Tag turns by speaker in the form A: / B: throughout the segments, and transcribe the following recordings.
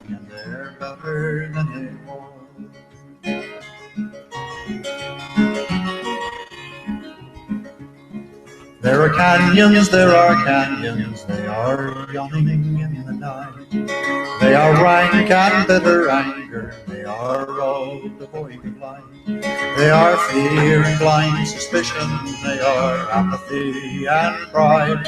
A: and they're better than they were. There are canyons, they are yawning in the night. They are rank and bitter anger, they are all devoid of light. They are fear and blind suspicion, they are apathy and pride.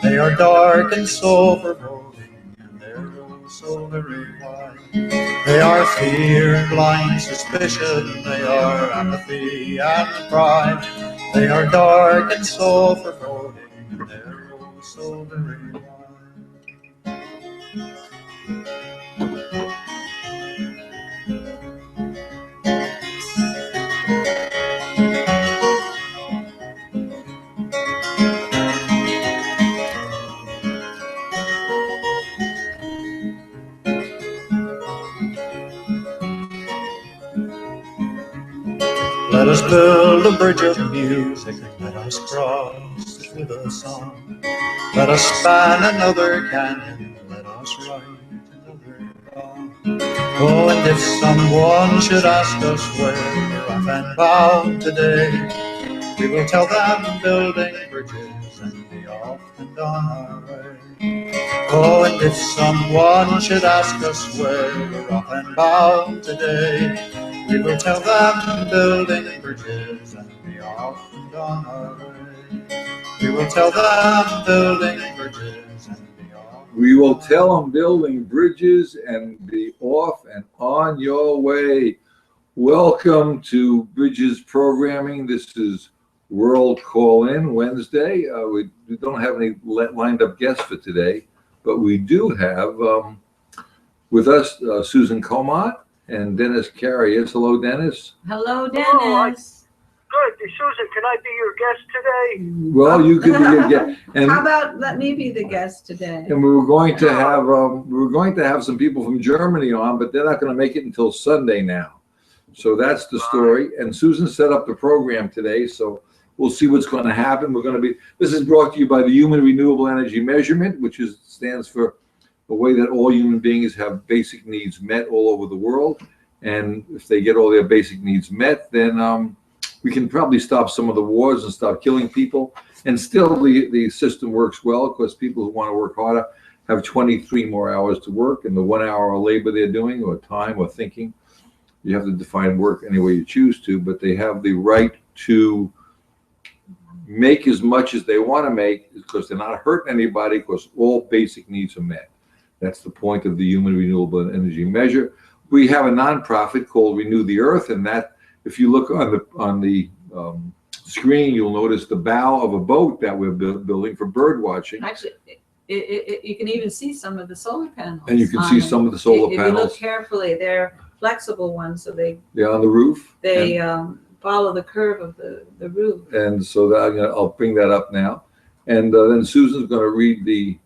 A: They are dark and so foreboding, and they're oh so very wide. They are fear and blind suspicion, they are apathy and pride. They are dark and so foreboding, and they're oh so very wide. Let us build a bridge of music, let us cross it with a song. Let us span another canyon, let us write another poem. Oh, and if someone should ask us where we're off and bound today, we will tell them building bridges and be off and on our way. Oh, and if someone should ask us where we're off and bound today, we will tell them building bridges and be off and on our way. We will tell them building bridges and be off.
B: We will tell them building bridges and be off and on your way. Welcome to Bridges Programming. This is World Call-In Wednesday. We don't have any lined up guests for today, but we do have with us Susan Comott and Dennis Carriers. Hello, Dennis.
C: Hello, Dennis.
D: Hello, good. Susan, can I be your guest today?
B: Well, you could be a guest. And
C: how about let me be the guest today?
B: And we were going to have some people from Germany on, but they're not going to make it until Sunday now. So that's the story. And Susan set up the program today, so we'll see what's going to happen. This is brought to you by the Human Renewable Energy Measurement, which stands for the way that all human beings have basic needs met all over the world. And if they get all their basic needs met, then we can probably stop some of the wars and stop killing people. And still the system works well because people who want to work harder have 23 more hours to work, and the 1 hour of labor they're doing, or time, or thinking, you have to define work any way you choose to, but they have the right to make as much as they want to make because they're not hurting anybody because all basic needs are met. That's the point of the Human Renewable Energy Measure. We have a nonprofit called Renew the Earth, and that, if you look on the screen, you'll notice the bow of a boat that we're building for bird watching.
C: Actually, you can even see some of the solar panels.
B: And you can see some of the solar panels.
C: If you look carefully, they're flexible ones, so they're
B: on the roof.
C: They follow the curve of the roof.
B: And so that I'll bring that up now, and then Susan's going to read the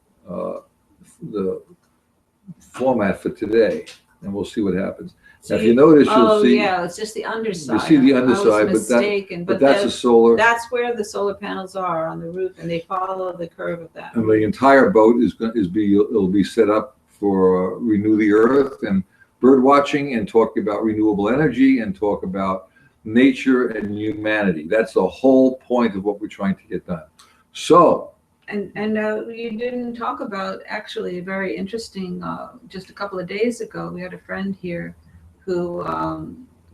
B: format for today, and we'll see what happens.
C: So
B: now, if you notice, you'll see.
C: Oh, yeah, it's just the underside.
B: You see the underside,
C: but
B: that's the solar.
C: That's where the solar panels are on the roof, and they follow the curve of that.
B: And the entire boat it'll be set up for Renew the Earth and bird watching, and talk about renewable energy, and talk about nature and humanity. That's the whole point of what we're trying to get done. So.
C: And you didn't talk about, actually, very interesting, just a couple of days ago, we had a friend here who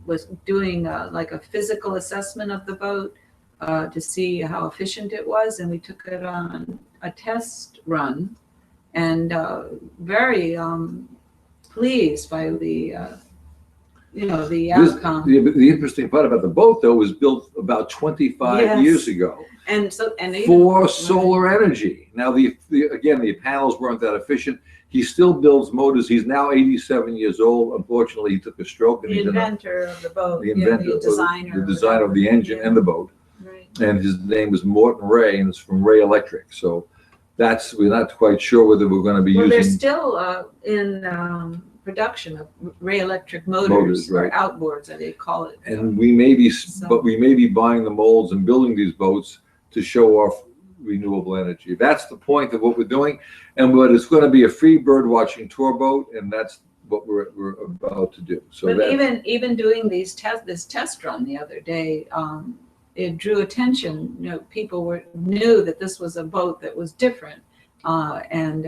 C: was doing like a physical assessment of the boat to see how efficient it was. And we took it on a test run, and very pleased by the outcome.
B: The interesting part about the boat, though, was built about 25 years ago.
C: And
B: for solar energy. Now, the panels weren't that efficient. He still builds motors. He's now 87 years old. Unfortunately, he took a stroke. And
C: the inventor of the boat.
B: The inventor,
C: the
B: designer of the engine and the boat.
C: Right.
B: And his name is Morton Ray, and it's from Ray Electric. So we're not quite sure whether we're going to be using.
C: They're still in production of Ray Electric motors
B: right.
C: Or outboards, as they call it.
B: And we may be buying the molds and building these boats to show off renewable energy. That's the point of what we're doing. But it's going to be a free bird watching tour boat, and that's what we're about to do. So
C: But
B: that,
C: even doing this test run the other day, it drew attention. People knew that this was a boat that was different, and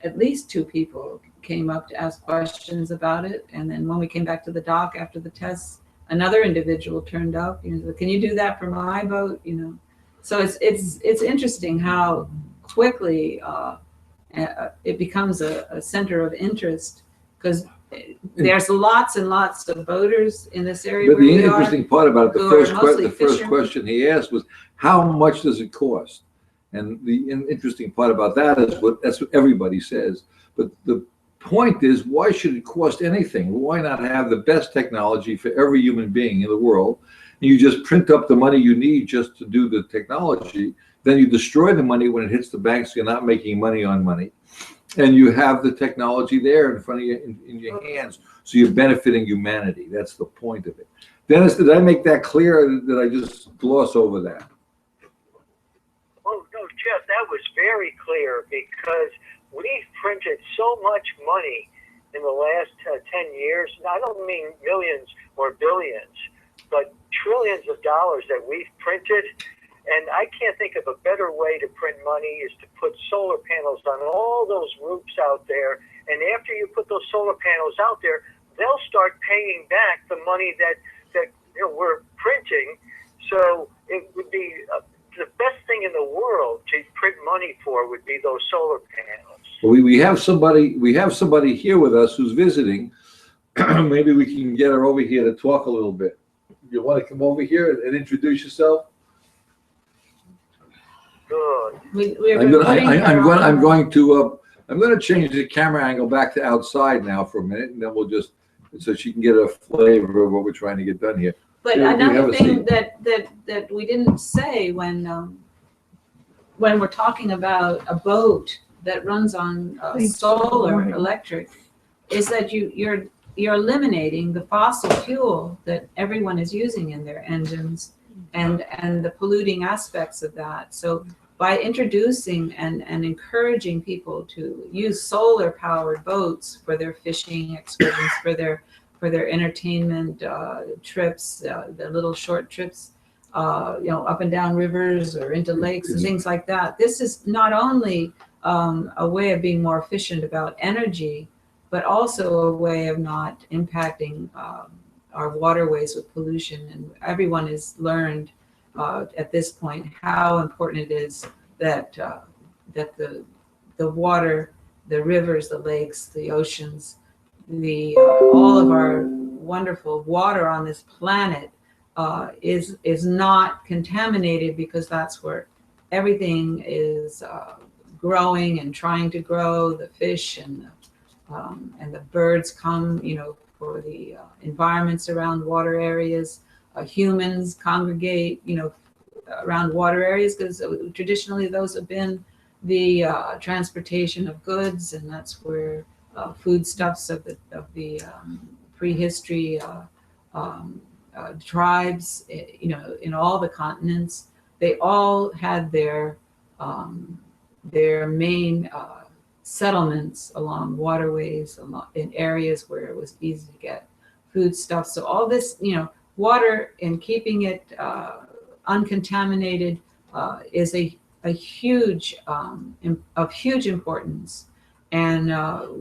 C: at least two people came up to ask questions about it. And then when we came back to the dock after the test, another individual turned up. Can you do that for my boat? So it's interesting how quickly it becomes a center of interest, because there's lots and lots of boaters in this area.
B: but
C: where
B: the
C: we are.
B: interesting part about it,
C: who are mostly
B: the first
C: fishermen.
B: question he asked was, how much does it cost? And the interesting part about that is that's what everybody says. But the point is, why should it cost anything? Why not have the best technology for every human being in the world? And you just print up the money you need just to do the technology. Then you destroy the money when it hits the bank, so you're not making money on money. And you have the technology there in front of you, in your hands, so you're benefiting humanity. That's the point of it. Dennis, did I make that clear, or did I just gloss over that?
D: Oh, no, Jeff, that was very clear, because we've printed so much money in the last 10 years. Now, I don't mean millions or billions, but trillions of dollars that we've printed. And I can't think of a better way to print money is to put solar panels on all those roofs out there. And after you put those solar panels out there, they'll start paying back the money that we're printing. So it would be the best thing in the world to print money for would be those solar panels.
B: Well, we have somebody here with us who's visiting. Maybe we can get her over here to talk a little bit. You want to come over here and introduce yourself?
D: Good.
B: I'm going to change the camera angle back to outside now for a minute, and then we'll just, so she can get a flavor of what we're trying to get done here.
C: But
B: Yeah, we have
C: another
B: a
C: thing
B: seat.
C: that we didn't say when we're talking about a boat that runs on solar electric is that you're eliminating the fossil fuel that everyone is using in their engines and the polluting aspects of that. So by introducing and encouraging people to use solar powered boats for their fishing excursions, for their entertainment trips, the little short trips, up and down rivers or into lakes and things like that. This is not only a way of being more efficient about energy, but also a way of not impacting our waterways with pollution. And everyone has learned at this point how important it is that the water, the rivers, the lakes, the oceans, all of our wonderful water on this planet is not contaminated, because that's where everything is growing and trying to grow. The fish and the birds come, for the environments around water areas. Humans congregate, around water areas, because traditionally those have been the transportation of goods, and that's where foodstuffs of the prehistory tribes, in all the continents, they all had their main settlements along waterways, in areas where it was easy to get foodstuffs. So all this, water, and keeping it uncontaminated is a huge of huge importance. And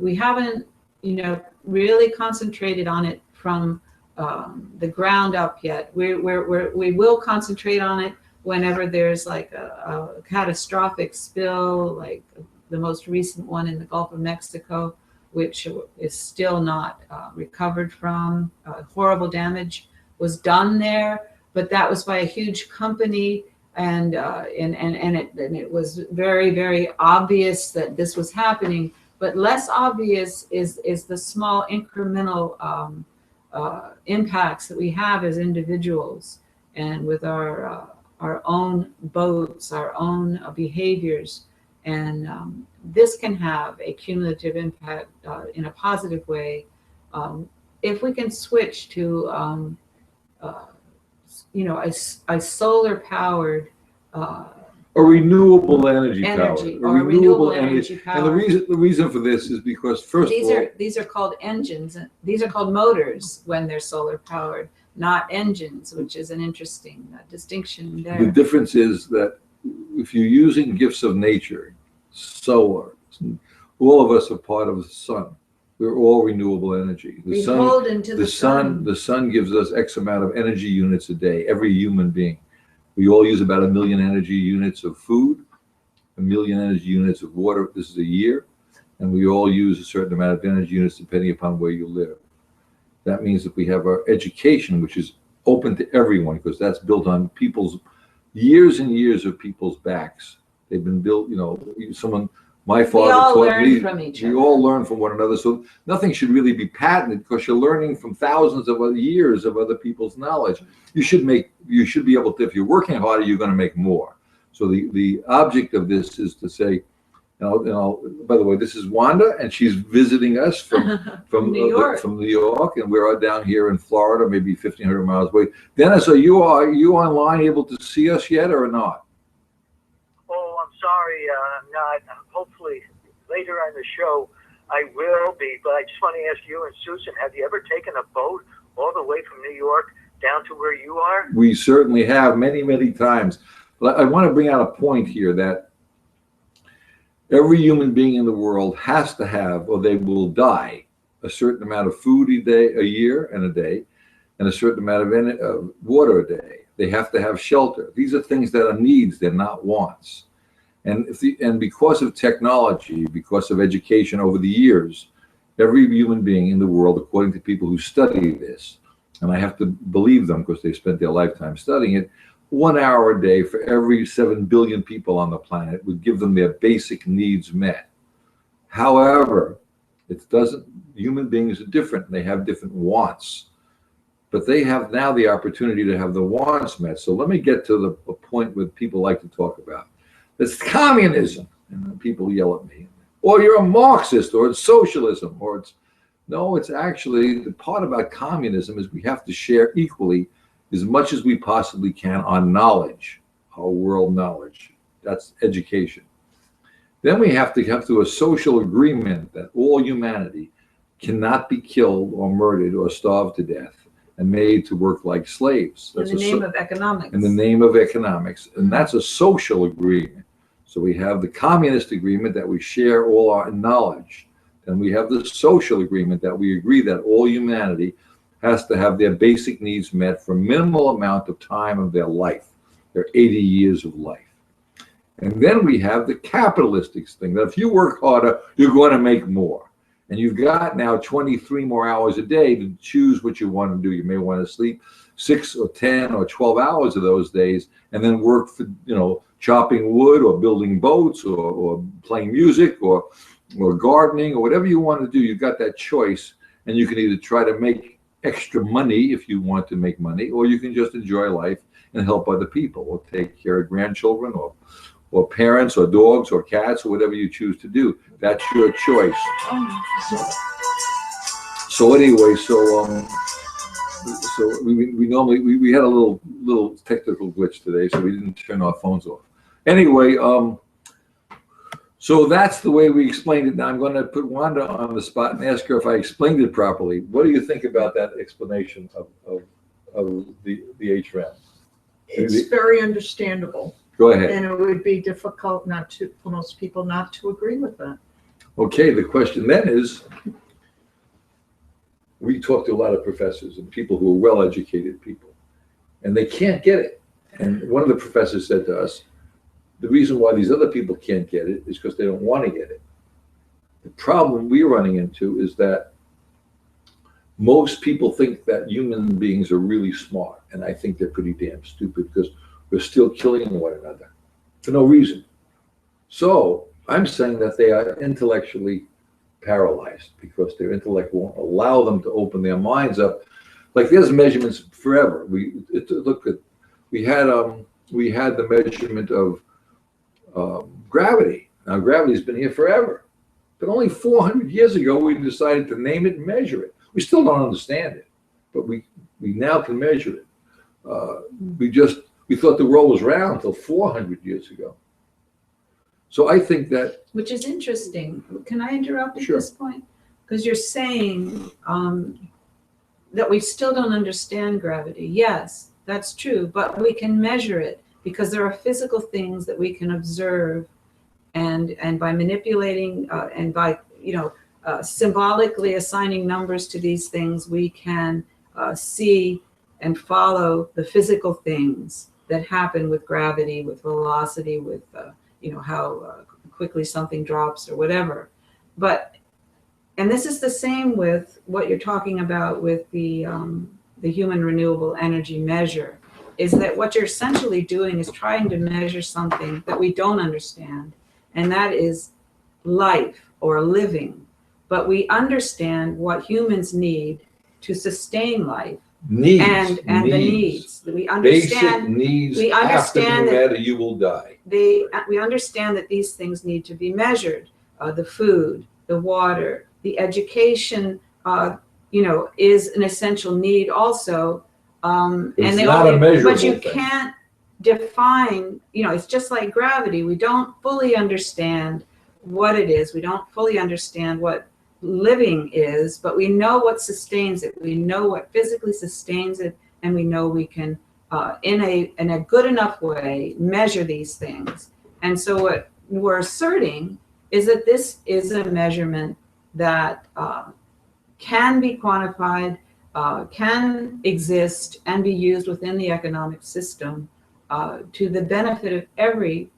C: we haven't, really concentrated on it from the ground up yet. We will concentrate on it whenever there's like a catastrophic spill, like the most recent one in the Gulf of Mexico, which is still not recovered from. Horrible damage was done there, but that was by a huge company, and it was very, very obvious that this was happening. But less obvious is the small incremental impacts that we have as individuals, and with our own boats, our own behaviors. And this can have a cumulative impact in a positive way if we can switch to a solar powered
B: A renewable energy power.
C: Or renewable energy power.
B: And the reason for this is because first of all,
C: these are called engines. These are called motors when they're solar powered, not engines, which is an interesting distinction there.
B: the difference is that if you're using gifts of nature, solar, all of us are part of the sun. We're all renewable energy. The sun gives us X amount of energy units a day, every human being. We all use about 1 million energy units of food, 1 million energy units of water. This is a year. And we all use a certain amount of energy units depending upon where you live. That means that we have our education, which is open to everyone, because that's built on people's years and years of people's backs. They've been built, my father taught me.
C: From each
B: we
C: other.
B: all learn from one another. So nothing should really be patented, because you're learning from thousands of other years of other people's knowledge. You should be able to, if you're working harder, you're going to make more. So the object of this is to say, by the way, this is Wanda, and she's visiting us from
C: New York.
B: From New York, and we're down here in Florida, maybe 1,500 miles away. Dennis, are you online, able to see us yet, or not?
D: Oh, I'm sorry, I'm not. Hopefully later on the show I will be, but I just want to ask you and Susan, have you ever taken a boat all the way from New York down to where you are?
B: We certainly have, many, many times. I want to bring out a point here that every human being in the world has to have, or they will die, a certain amount of food a year and a day, and a certain amount of water a day. They have to have shelter. These are things that are needs, they're not wants. And because of technology, because of education over the years, every human being in the world, according to people who study this, and I have to believe them because they spent their lifetime studying it, 1 hour a day for every 7 billion people on the planet would give them their basic needs met. However, human beings are different. They have different wants, but they have now the opportunity to have the wants met. So let me get to the point where people like to talk about. It's communism, and people yell at me. Or you're a Marxist, or it's socialism, or it's actually, the part about communism is we have to share equally as much as we possibly can on knowledge, our world knowledge. That's education. Then we have to come to a social agreement that all humanity cannot be killed or murdered or starved to death and made to work like slaves.
C: In the name of economics.
B: In the name of economics. And that's a social agreement. So we have the communist agreement that we share all our knowledge. Then we have the social agreement that we agree that all humanity has to have their basic needs met for a minimal amount of time of their life, their 80 years of life. And then we have the capitalistic thing, that if you work harder, you're going to make more. And you've got now 23 more hours a day to choose what you want to do. You may want to sleep 6 or 10 or 12 hours of those days, and then work for, chopping wood or building boats or playing music or gardening or whatever you want to do. You've got that choice, and you can either try to make extra money if you want to make money, or you can just enjoy life and help other people, or take care of grandchildren, or parents, or dogs, or cats, or whatever you choose to do. That's your choice. So anyway, we normally we had a little technical glitch today, so we didn't turn our phones off. Anyway, so that's the way we explained it. Now I'm going to put Wanda on the spot and ask her if I explained it properly. What do you think about that explanation of the HRAM?
E: It's very understandable.
B: Go ahead.
E: And it would be difficult for most people not to agree with that.
B: Okay, the question then is, we talk to a lot of professors and people who are well-educated people, and they can't get it. And one of the professors said to us, the reason why these other people can't get it is because they don't want to get it. The problem we're running into is that most people think that human beings are really smart, and I think they're pretty damn stupid, because we're still killing one another for no reason. So I'm saying that they are intellectually paralyzed, because their intellect won't allow them to open their minds up. Like, there's measurements forever. We had the measurement of gravity. Now, gravity's been here forever, but only 400 years ago we decided to name it and measure it. We still don't understand it, but we now can measure it. We thought the world was round until 400 years ago. So I think that,
C: Which is interesting. Can I interrupt at
B: Sure.
C: this point? Because you're saying that we still don't understand gravity. Yes, that's true, but we can measure it because there are physical things that we can observe, and by manipulating and by symbolically assigning numbers to these things, we can see and follow the physical things that happen with gravity, with velocity, with how quickly something drops or whatever. And this is the same with what you're talking about with the human renewable energy measure, is that what you're essentially doing is trying to measure something that we don't understand, and that is life or living. But we understand what humans need to sustain life, and the needs. We understand.
B: Basic needs.
C: We understand
B: no
C: that
B: matter, you will die.
C: we understand that these things need to be measured. The food, the water, the education, is an essential need also.
B: It's not a measurable
C: but you
B: thing.
C: can't define. It's just like gravity. We don't fully understand what it is. We don't fully understand what living is, but we know what sustains it. We know what physically sustains it, and we know we can, in a good enough way, measure these things. And so what we're asserting is that this is a measurement that can be quantified, can exist, and be used within the economic system to the benefit of every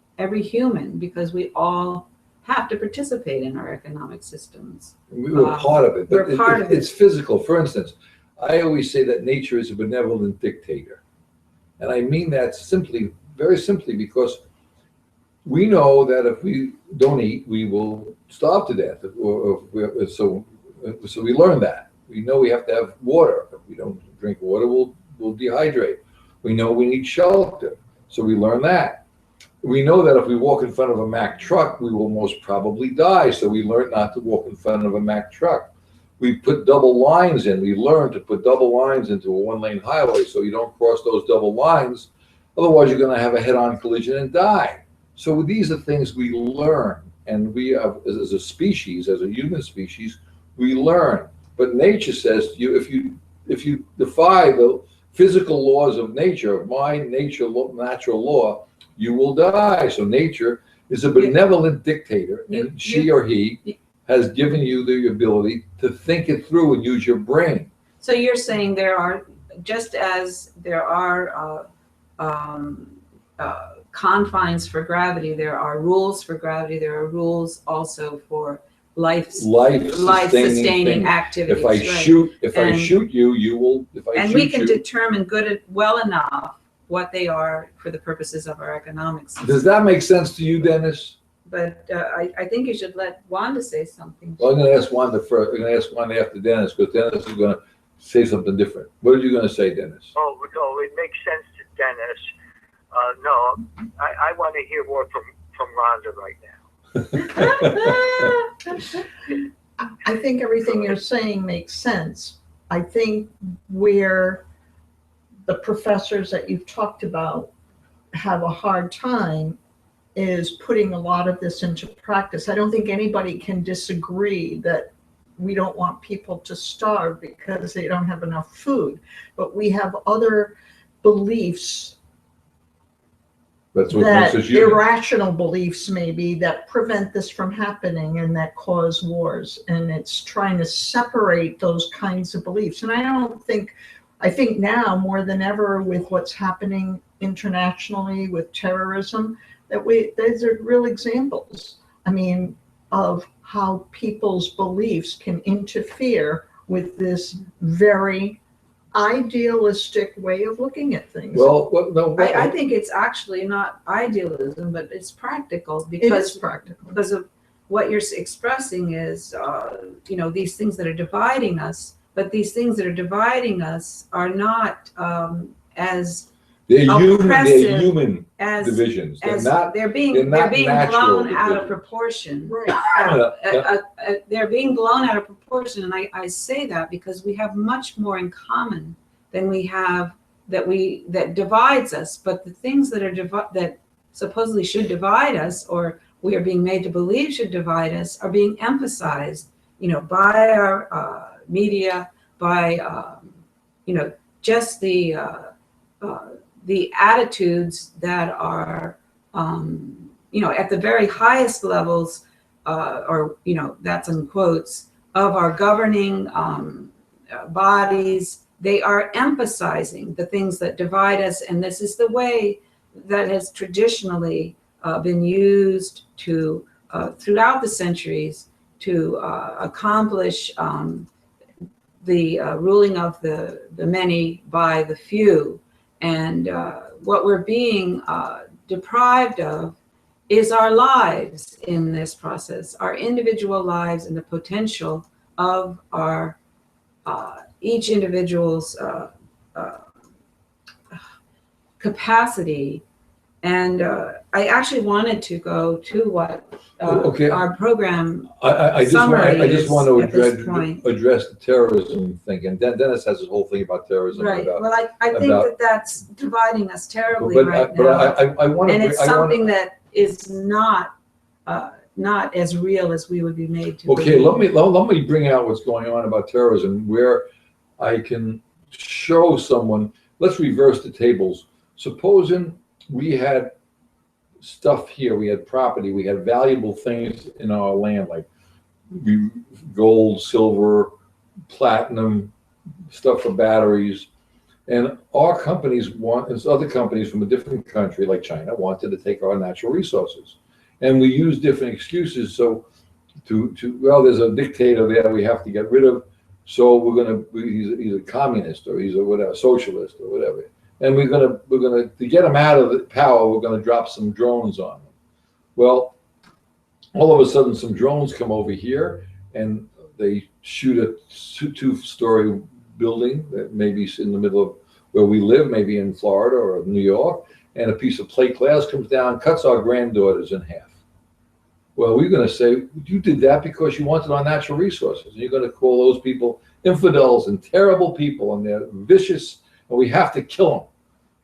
C: human, because we all have to participate in our economic systems.
B: We were part of it, but
C: we're part of it.
B: It's physical. For instance, I always say that nature is a benevolent dictator. And I mean that simply, very simply, because we know that if we don't eat, we will starve to death. So we learn that. We know we have to have water. If we don't drink water, we'll dehydrate. We know we need shelter. So we learn that. We know that if we walk in front of a Mack truck, we will most probably die. So we learn not to walk in front of a Mack truck. We put double lines in. We learn to put double lines into a one-lane highway so you don't cross those double lines. Otherwise, you're going to have a head-on collision and die. So these are things we learn. And we, as a species, as a human species, we learn. But nature says to you, if you defy the physical laws of nature, of mind, nature, natural law, you will die. So nature is a benevolent dictator, and she or he has given you the ability to think it through and use your brain.
C: So you're saying there are, just as there are confines for gravity, there are rules for gravity, there are rules also for life-sustaining activities.
B: If I shoot you, you will.
C: We can determine well enough what they are for the purposes of our economics.
B: Does that make sense to you, Dennis?
C: But I think you should let Wanda say something.
B: Well, I'm going to ask Wanda first. I'm going to ask Wanda after Dennis, because Dennis is going to say something different. What are you going to say, Dennis?
D: Oh, no, it makes sense to Dennis. No, I want to hear more from Rhonda right now.
E: I think everything you're saying makes sense. I think where the professors that you've talked about have a hard time is putting a lot of this into practice. I don't think anybody can disagree that we don't want people to starve because they don't have enough food, but we have other beliefs,
B: that's what
E: that
B: makes us human.
E: Irrational beliefs maybe, that prevent this from happening and that cause wars. And it's trying to separate those kinds of beliefs. And I think now more than ever with what's happening internationally with terrorism, that these are real examples, I mean, of how people's beliefs can interfere with this very idealistic way of looking at things.
B: Well,
C: I think it's actually not idealism, but it's practical, because
E: it is practical.
C: Because of what you're expressing is, these things that are dividing us, but these things that are dividing us are not as
B: they're human
C: as
B: divisions.
C: They're being blown out of proportion.
E: Right.
C: They're being blown out of proportion, and I say that because we have much more in common than we have that divides us. But the things that supposedly should divide us or we are being made to believe should divide us are being emphasized, by our media, by just the attitudes that are at the very highest levels, or that's in quotes, of our governing bodies. They are emphasizing the things that divide us, and this is the way that has traditionally been used to throughout the centuries to accomplish the ruling of the many by the few. And what we're being deprived of is our lives in this process, our individual lives, and the potential of our each individual's capacity. And I actually wanted to go to what our program
B: I just want to address the terrorism thing. And Dennis has this whole thing about terrorism.
C: Right. Well, I think that's dividing us terribly right now.
B: I want to.
C: And it's something that is not as real as we would be made to.
B: Okay,
C: believe.
B: let me bring out what's going on about terrorism, where I can show someone. Let's reverse the tables. Supposing we had stuff here, we had property, we had valuable things in our land, like gold, silver, platinum, stuff for batteries. And our companies and other companies from a different country, like China, wanted to take our natural resources. And we use different excuses. So well, there's a dictator there we have to get rid of. So he's a communist, or he's a whatever, socialist or whatever. And we're gonna to get them out of the power, we're gonna drop some drones on them. Well, all of a sudden some drones come over here and they shoot a two-story building that maybe is in the middle of where we live, maybe in Florida or New York, and a piece of plate glass comes down, cuts our granddaughters in half. Well, we're gonna say, you did that because you wanted our natural resources. And you're gonna call those people infidels and terrible people, and they're vicious, and we have to kill them.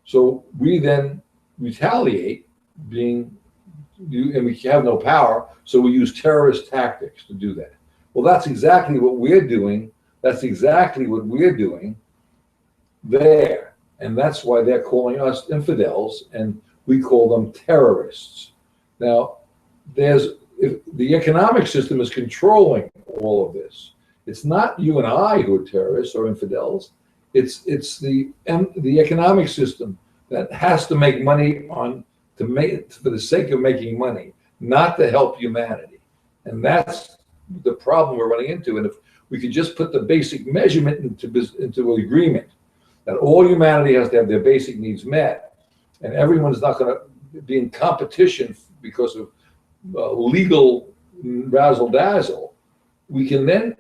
B: So we then retaliate, and we have no power, so we use terrorist tactics to do that. Well, that's exactly what we're doing. That's exactly what we're doing there. And that's why they're calling us infidels, and we call them terrorists. Now, the economic system is controlling all of this. It's not you and I who are terrorists or infidels. It's the economic system that has to make money for the sake of making money, not to help humanity. And that's the problem we're running into. And if we could just put the basic measurement into an agreement that all humanity has to have their basic needs met, and everyone's not going to be in competition because of legal razzle-dazzle, we can then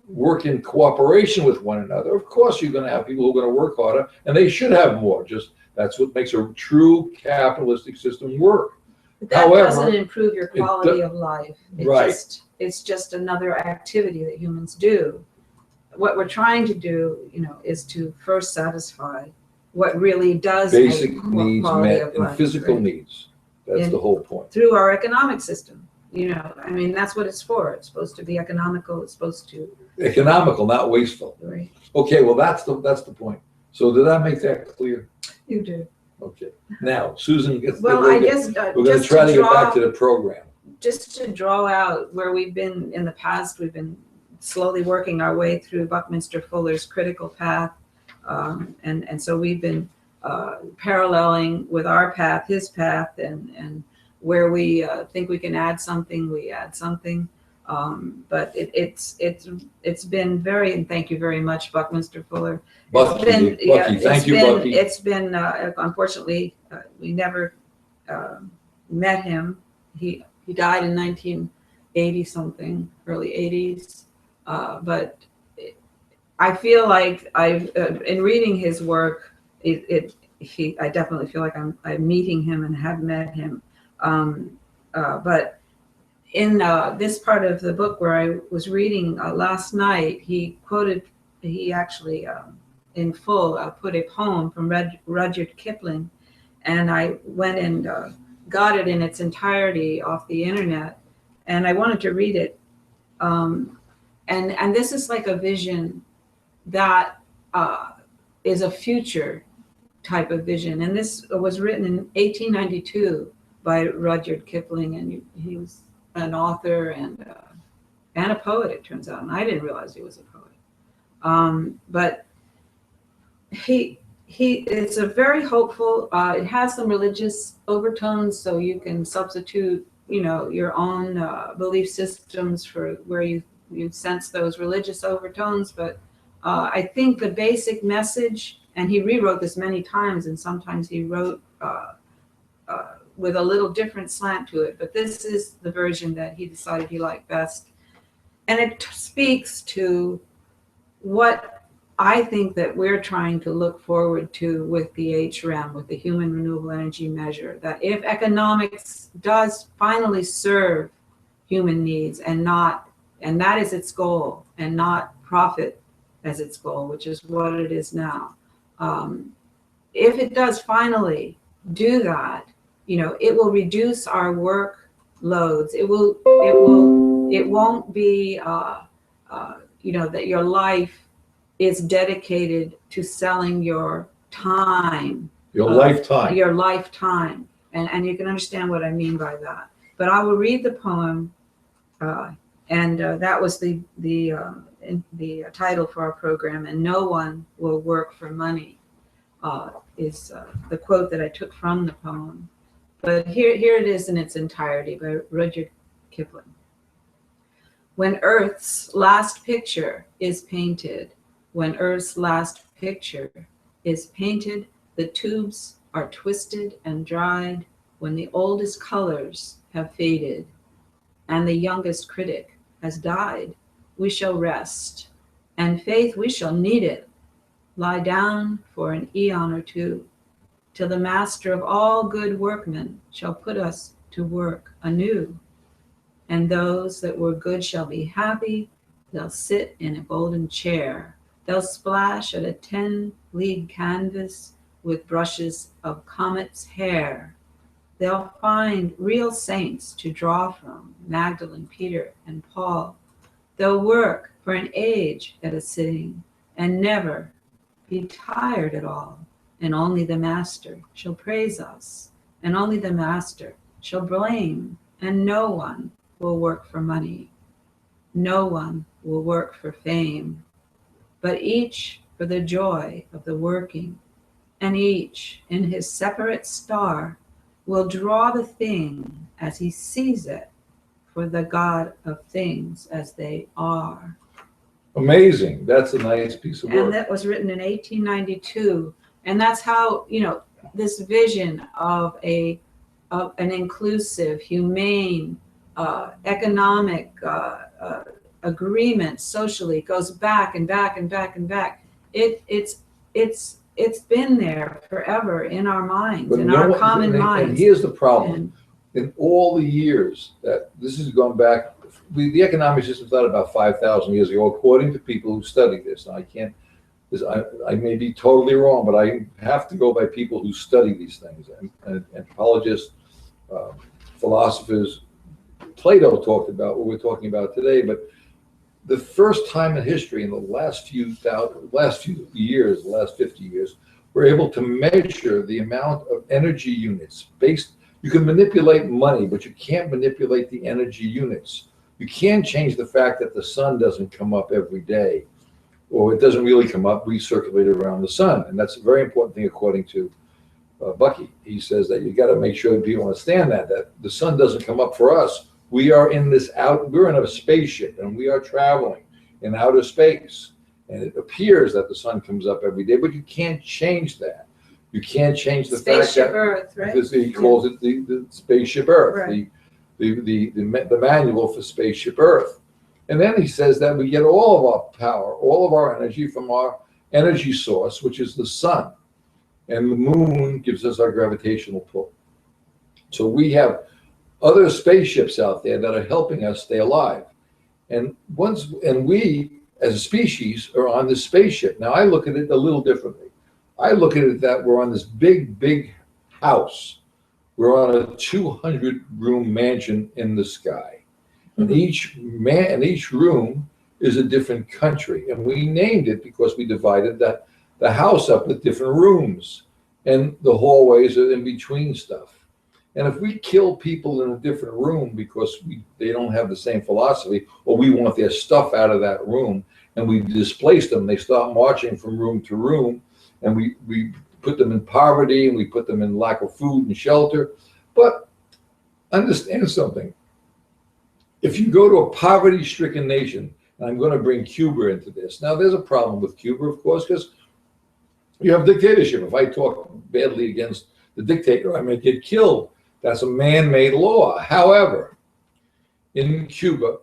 B: work in cooperation with one another. Of course, you're going to have people who are going to work harder, and they should have more. Just that's what makes a true capitalistic system work.
C: But that doesn't improve your quality of life. It's just another activity that humans do. What we're trying to do, is to first satisfy what really does
B: basic
C: make
B: needs
C: quality
B: met
C: of
B: and
C: life,
B: physical
C: right?
B: needs. That's the whole point.
C: Through our economic system. That's what it's for. It's supposed to be economical. It's supposed to
B: economical, not wasteful.
C: Right.
B: Okay, well that's the point. So did I make that clear?
C: You do.
B: Okay. Now, Susan gets.
C: Well, I guess
B: we're going to try to get back to the program.
C: Just to draw out where we've been in the past, we've been slowly working our way through Buckminster Fuller's critical path, and so we've been paralleling with our path, his path, and where we think we can add something, we add something. But it's been very, and thank you very much, Buckminster Fuller.
B: Bucky, thank you, Bucky.
C: It's been unfortunately we never met him. He died in 1980 something, early 80s. But I feel like in reading his work, I definitely feel like I'm meeting him and have met him. But in this part of the book where I was reading last night, he actually in full put a poem from Rudyard Kipling, and I went and got it in its entirety off the internet, and I wanted to read it. And this is like a vision that is a future type of vision. And this was written in 1892 by Rudyard Kipling, and he was an author and a poet, it turns out. And I didn't realize he was a poet. But it's a very hopeful. It has some religious overtones, so you can substitute, your own belief systems for where you sense those religious overtones. But I think the basic message, and he rewrote this many times, and sometimes he wrote with a little different slant to it, but this is the version that he decided he liked best. And it speaks to what I think that we're trying to look forward to with the HREM, with the Human Renewable Energy Measure, that if economics does finally serve human needs and that is its goal, and not profit as its goal, which is what it is now. If it does finally do that, it will reduce our work loads. It won't be, that your life is dedicated to selling your time.
B: Your lifetime.
C: Your lifetime. And you can understand what I mean by that. But I will read the poem, and that was the title for our program, and no one will work for money, is the quote that I took from the poem. But here it is in its entirety by Rudyard Kipling. When Earth's last picture is painted, when Earth's last picture is painted, the tubes are twisted and dried, when the oldest colors have faded, and the youngest critic has died, we shall rest, and faith we shall need it, lie down for an eon or two, till the master of all good workmen shall put us to work anew. And those that were good shall be happy, they'll sit in a golden chair, they'll splash at a 10-league canvas with brushes of comet's hair. They'll find real saints to draw from, Magdalene, Peter, and Paul. They'll work for an age at a sitting and never be tired at all. And only the master shall praise us, and only the master shall blame, and no one will work for money. No one will work for fame, but each for the joy of the working, and each in his separate star will draw the thing as he sees it, for the God of things as they are.
B: Amazing. That's a nice piece of work.
C: And that was written in 1892. And that's how, this vision of an inclusive, humane, economic agreement socially goes back and back and back and back. It's been there forever in our minds, in our common minds.
B: And here's the problem. In all the years that this is going back, the economic system started about 5,000 years ago, according to people who study this. Now, I may be totally wrong, but I have to go by people who study these things, and anthropologists, philosophers. Plato talked about what we're talking about today, but the first time in history, in the last few years, the last 50 years, we're able to measure the amount of energy units based. You can manipulate money, but you can't manipulate the energy units. You can change the fact that the sun doesn't come up every day, or it doesn't really come up, we circulate around the sun. And that's a very important thing, according to Bucky. He says that you got to make sure that people understand that the sun doesn't come up for us. We're in a spaceship, and we are traveling in outer space. And it appears that the sun comes up every day, but you can't change that. You can't change the fact that
C: Earth, right?
B: Because he calls it the spaceship Earth,
C: Right.
B: the manual for spaceship Earth. And then he says that we get all of our power, all of our energy from our energy source, which is the sun. And the moon gives us our gravitational pull. So we have other spaceships out there that are helping us stay alive. And we, as a species, are on this spaceship. Now, I look at it a little differently. I look at it that we're on this big, big house We're on a 200-room mansion in the sky. And each room is a different country. And we named it because we divided the house up with different rooms. And the hallways are in between stuff. And if we kill people in a different room because they don't have the same philosophy, or we want their stuff out of that room, and we displace them, they start marching from room to room, and we put them in poverty, and we put them in lack of food and shelter. But understand something. If you go to a poverty-stricken nation, and I'm going to bring Cuba into this. Now, there's a problem with Cuba, of course, because you have dictatorship. If I talk badly against the dictator, I may get killed. That's a man-made law. However, in Cuba,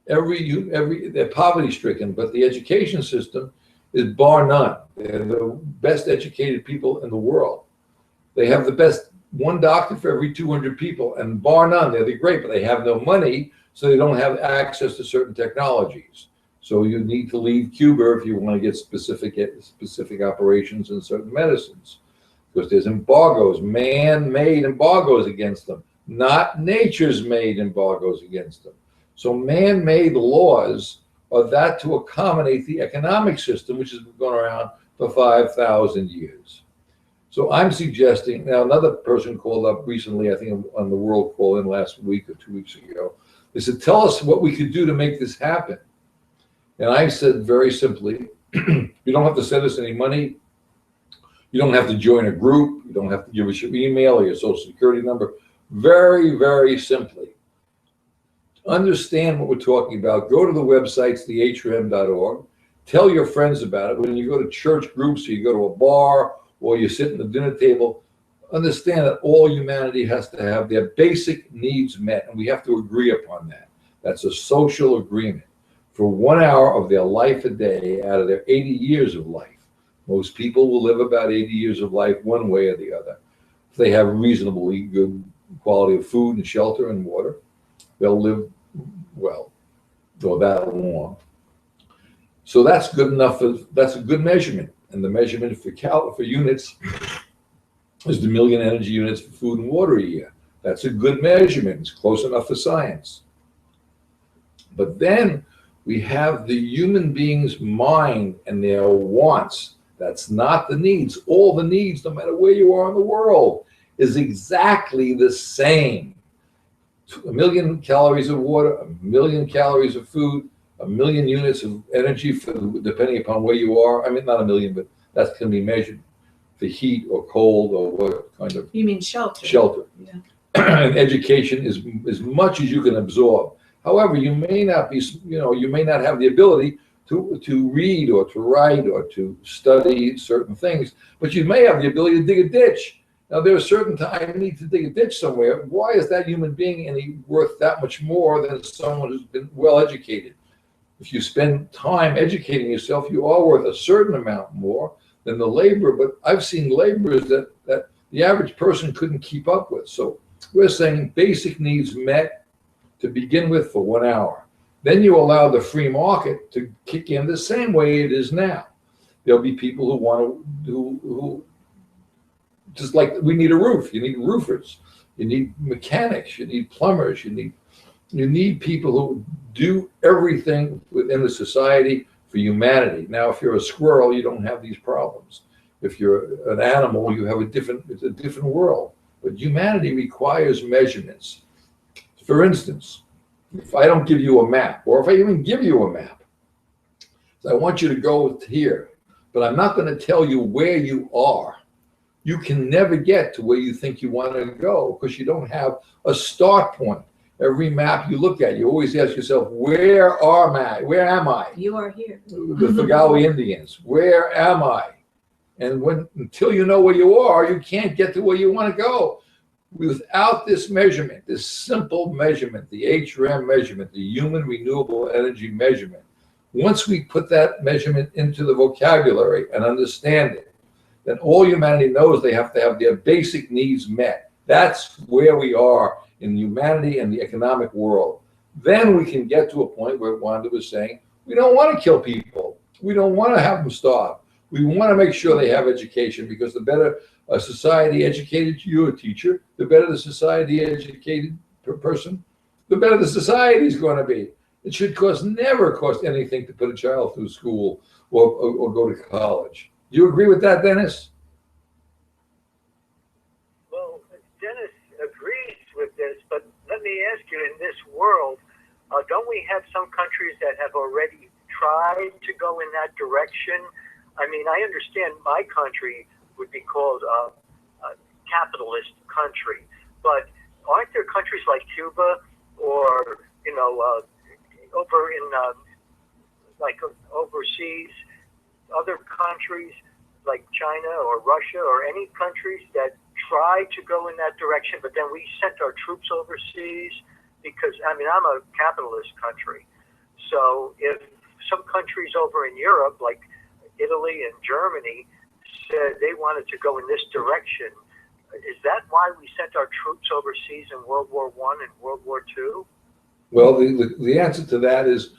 B: they're poverty-stricken, but the education system is bar none. They're the best educated people in the world. They have the best one doctor for every 200 people, and bar none, they're great, but they have no money, so they don't have access to certain technologies. So you need to leave Cuba if you want to get specific operations in certain medicines, because there's embargoes, man-made embargoes against them, not nature's made embargoes against them. So man-made laws are that to accommodate the economic system, which has been going around for 5,000 years. So I'm suggesting, now another person called up recently, I think on the World Call in last week or 2 weeks ago, they said, tell us what we could do to make this happen. And I said very simply, you don't have to send us any money. You don't have to join a group. You don't have to give us your email or your social security number. Very, very simply, understand what we're talking about. Go to the websites, thehrm.org. Tell your friends about it. When you go to church groups or you go to a bar or you sit at the dinner table, understand that all humanity has to have their basic needs met, and we have to agree upon that. That's a social agreement. For 1 hour of their life a day out of their 80 years of life, most people will live about 80 years of life one way or the other. If they have reasonably good quality of food and shelter and water, they'll live well, or that long. So that's good enough. That's a good measurement. And the measurement for units is the million energy units for food and water a year. That's a good measurement. It's close enough for science. But then we have the human being's mind and their wants. That's not the needs. All the needs, no matter where you are in the world, is exactly the same. 1 million calories of water, 1 million calories of food, 1 million units of energy, depending upon where you are. I mean, not 1 million, but that can be measured for heat or cold or what kind of.
C: You mean shelter?
B: Shelter.
C: Yeah.
B: And education is as much as you can absorb. However, you may not be, you may not have the ability to read or to write or to study certain things, but you may have the ability to dig a ditch. Now, there are certain times you need to dig a ditch somewhere. Why is that human being any worth that much more than someone who's been well educated? If you spend time educating yourself, you are worth a certain amount more than the laborer. But I've seen laborers that the average person couldn't keep up with. So we're saying basic needs met to begin with for 1 hour. Then you allow the free market to kick in the same way it is now. There'll be people who want to, who just like we need a roof. You need roofers. You need mechanics. You need plumbers. You need people who do everything within the society for humanity. Now, if you're a squirrel, you don't have these problems. If you're an animal, you have it's a different world. But humanity requires measurements. For instance, if I don't give you a map, or if I even give you a map, so I want you to go here, but I'm not going to tell you where you are. You can never get to where you think you want to go because you don't have a start point. Every map you look at, you always ask yourself, where am I?
C: You are here.
B: The Fagawi Indians, where am I? And until you know where you are, you can't get to where you want to go. Without this measurement, this simple measurement, the HRM measurement, the human renewable energy measurement, once we put that measurement into the vocabulary and understand it, then all humanity knows they have to have their basic needs met. That's where we are in humanity and the economic world. Then we can get to a point where Wanda was saying, we don't want to kill people. We don't want to have them starve. We want to make sure they have education, because the better a society educated, you're a teacher, the better the society educated person, the better the society is going to be. It should never cost anything to put a child through school or go to college. Do you agree with that, Dennis?
D: Well, Dennis agrees with this, but let me ask you, in this world, don't we have some countries that have already tried to go in that direction? I mean, I understand my country would be called a capitalist country, but aren't there countries like Cuba or, over in, like overseas, other countries like China or Russia or any countries that tried to go in that direction, but then we sent our troops overseas? Because, I mean, I'm a capitalist country. So if some countries over in Europe, like Italy and Germany, said they wanted to go in this direction, is that why we sent our troops overseas in World War I and World War II?
B: Well, the answer to that is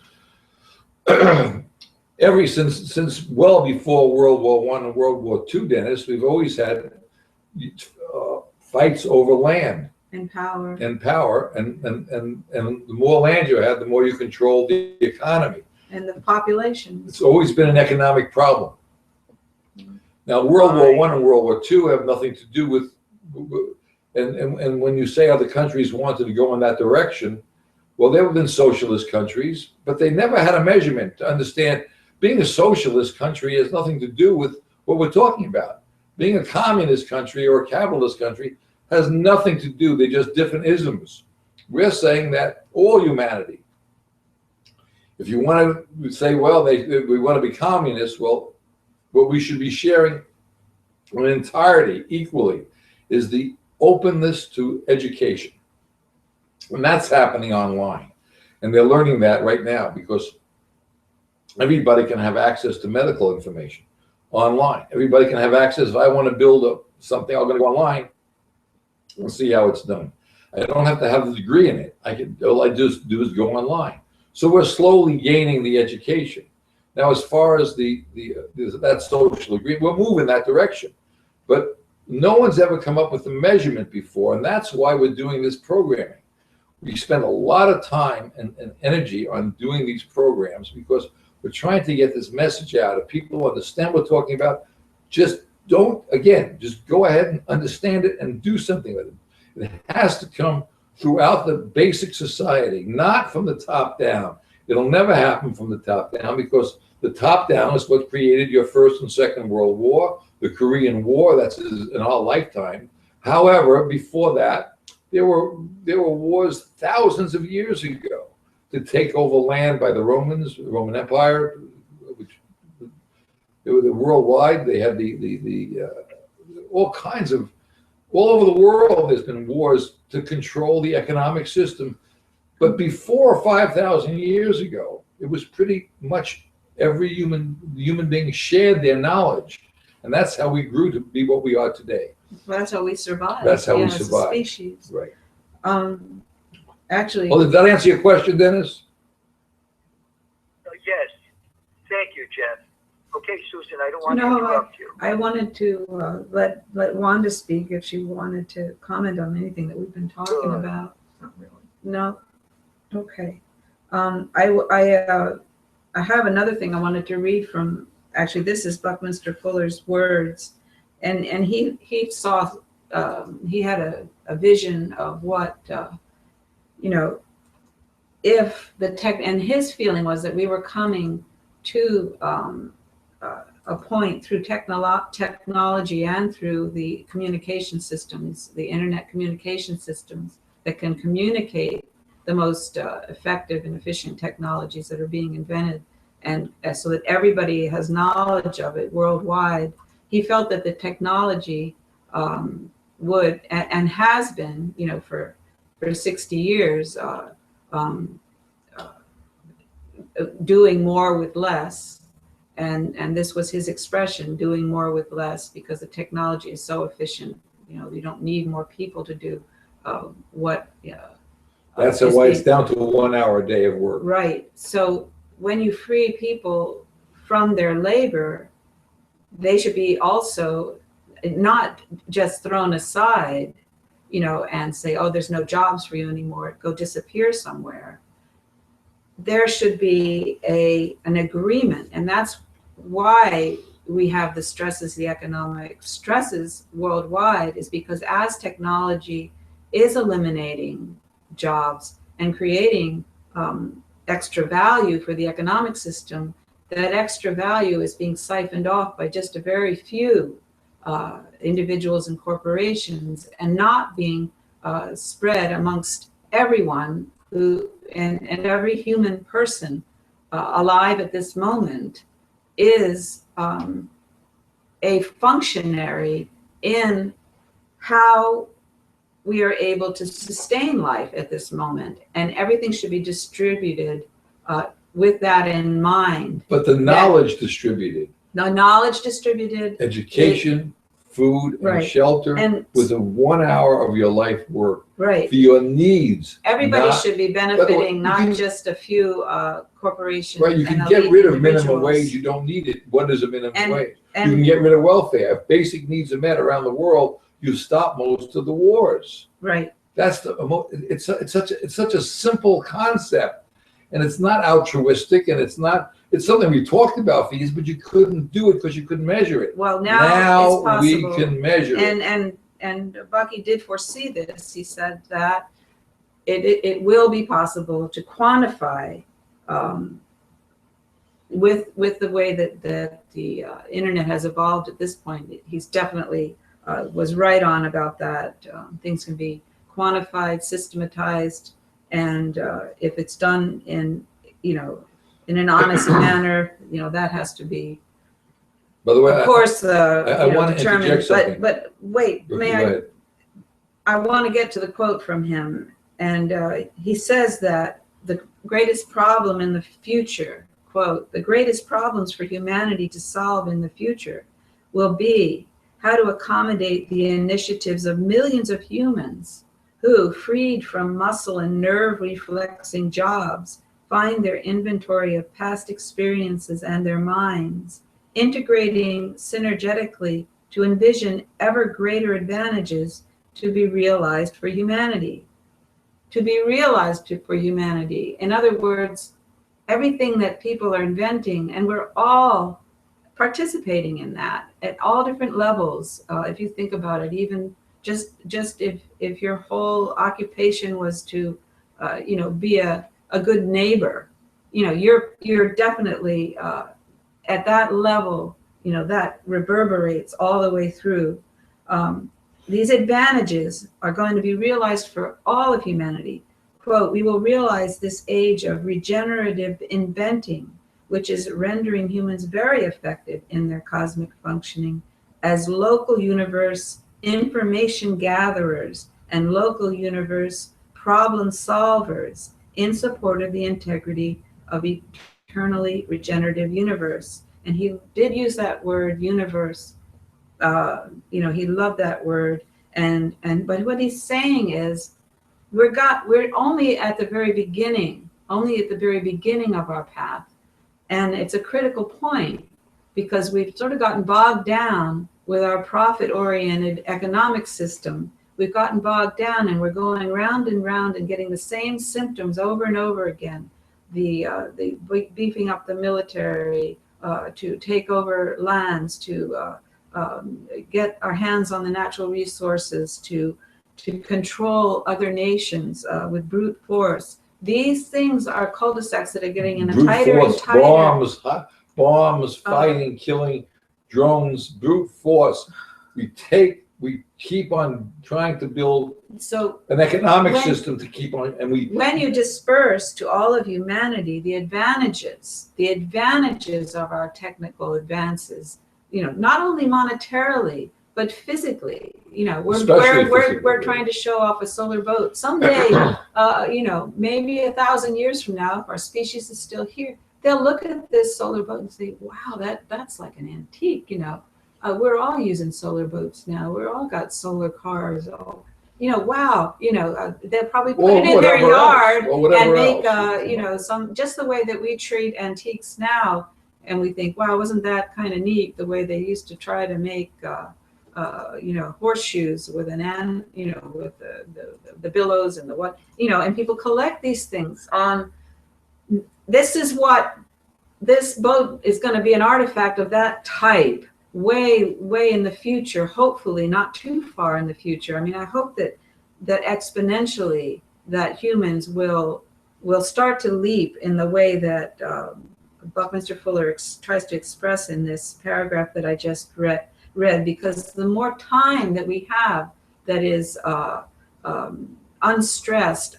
B: since well before World War I and World War II, Dennis, we've always had fights over land
C: And power.
B: and power, and the more land you had, the more you control the economy.
C: And the population.
B: It's always been an economic problem. Now, World War I and World War II have nothing to do with, and when you say other countries wanted to go in that direction, well, there have been socialist countries, but they never had a measurement to understand being a socialist country has nothing to do with what we're talking about. Being a communist country or a capitalist country has nothing to do. They're just different isms. We're saying that all humanity, if you want to say, well, we want to be communists, well, what we should be sharing in entirety, equally, is the openness to education. And that's happening online. And they're learning that right now, because everybody can have access to medical information online. Everybody can have access. If I want to build something, I'm going to go online and see how it's done. I don't have to have a degree in it. All I just do is go online. So we're slowly gaining the education. Now, as far as that social agreement, we're moving that direction. But no one's ever come up with a measurement before, and that's why we're doing this programming. We spend a lot of time and energy on doing these programs because we're trying to get this message out. If people understand what we're talking about, just go ahead and understand it and do something with it. It has to come throughout the basic society, not from the top down. It'll never happen from the top down, because the top down is what created your First and Second World War, the Korean War, that's in our lifetime. However, before that, there were wars thousands of years ago to take over land by the Romans, the Roman Empire, which they were worldwide. They had all kinds of, all over the world, there's been wars to control the economic system. But before 5,000 years ago, it was pretty much every human being shared their knowledge. And that's how we grew to be what we are today.
C: Well, that's how we survived.
B: That's how we
C: as
B: survived.
C: a species.
B: Right.
C: Actually.
B: Well, did that answer your question, Dennis?
D: Yes. Thank you, Jeff. Okay, Susan, I don't want to
C: No,
D: interrupt you.
C: I wanted to let Wanda speak if she wanted to comment on anything that we've been talking
D: Sure.
C: about.
E: Not really.
C: No? Okay. I have another thing I wanted to read from, actually, this is Buckminster Fuller's words. And he saw, he had a vision of what, if the tech, and his feeling was that we were coming to a point through technology and through the communication systems, the internet communication systems that can communicate the most effective and efficient technologies that are being invented, and so that everybody has knowledge of it worldwide. He felt that the technology would and has been, for 60 years, doing more with less. And this was his expression, doing more with less, because the technology is so efficient. You don't need more people to do what.
B: That's why it's down to a 1 hour a day of work.
C: Right. So when you free people from their labor, they should be also not just thrown aside, and say, oh, there's no jobs for you anymore, go disappear somewhere. There should be an agreement, and that's why we have the economic stresses worldwide, is because as technology is eliminating jobs and creating extra value for the economic system, that extra value is being siphoned off by just a very few individuals and corporations, and not being spread amongst everyone and every human person alive at this moment is a functionary in how we are able to sustain life at this moment, and everything should be distributed with that in mind.
B: But the knowledge distributed,
C: The knowledge distributed,
B: education, food, and
C: Right.
B: shelter
C: and
B: within 1 hour of your life work
C: right.
B: for your needs.
C: Everybody
B: not-
C: should be
B: By the way,
C: benefiting,
B: you
C: not
B: can-
C: just a few corporations.
B: Right, you
C: and
B: can get
C: elite
B: rid of minimum
C: individuals.
B: wage, you don't need it. What is a minimum
C: And-
B: wage? You
C: And
B: can get rid of welfare. If basic needs are met around the world, you stop most of the wars.
C: right,
B: That's it's such a simple concept, and it's not altruistic, and it's something we talked about for years, but you couldn't do it because you couldn't measure it.
C: well, now it's
B: we
C: possible.
B: can measure it.
C: And Bucky did foresee this. He said that it will be possible to quantify with the way that the internet has evolved at this point. He's definitely was right on about that. Things can be quantified, systematized, and if it's done in an honest manner, that has to be,
B: By the way,
C: of course,
B: I want to
C: determined.
B: interject something.
C: But wait,
B: Go
C: may I?
B: ahead.
C: I want to get to the quote from him, and he says that the greatest problem in the future, quote, the greatest problems for humanity to solve in the future will be how to accommodate the initiatives of millions of humans who, freed from muscle and nerve reflexing jobs, find their inventory of past experiences and their minds, integrating synergetically to envision ever greater advantages to be realized for humanity. To be realized for humanity. In other words, everything that people are inventing, and we're all participating in that at all different levels. If you think about it, even just if your whole occupation was to, be a good neighbor, you're definitely at that level. That reverberates all the way through. These advantages are going to be realized for all of humanity. Quote, we will realize this age of regenerative inventing, which is rendering humans very effective in their cosmic functioning as local universe information gatherers and local universe problem solvers in support of the integrity of eternally regenerative universe. And he did use that word universe. He loved that word. But what he's saying is we're only at the very beginning of our path. And it's a critical point because we've sort of gotten bogged down with our profit-oriented economic system. We've gotten bogged down and we're going round and round and getting the same symptoms over and over again. The beefing up the military, to take over lands, to get our hands on the natural resources, to control other nations with brute force. These things are cul-de-sacs that are getting in a
B: Brute
C: tighter
B: force,
C: and tighter.
B: bombs, fighting, killing, drones, brute force. We keep on trying to build an economic system to keep on, and
C: when you disperse to all of humanity the advantages of our technical advances, not only monetarily but physically, we're trying to show off a solar boat someday. Maybe 1,000 years from now, if our species is still here, they'll look at this solar boat and say, wow, that's like an antique. We're all using solar boats now. We're all got solar cars. Wow. They'll probably put it in their yard and make, some, just the way that we treat antiques now, and we think, wow, wasn't that kind of neat the way they used to try to make horseshoes with with the billows and the what, and people collect these things. This is what this boat is going to be, an artifact of that type, way in the future, hopefully not too far in the future. I mean, I hope that exponentially that humans will start to leap in the way that Buckminster Fuller tries to express in this paragraph that I just read, because the more time that we have that is unstressed,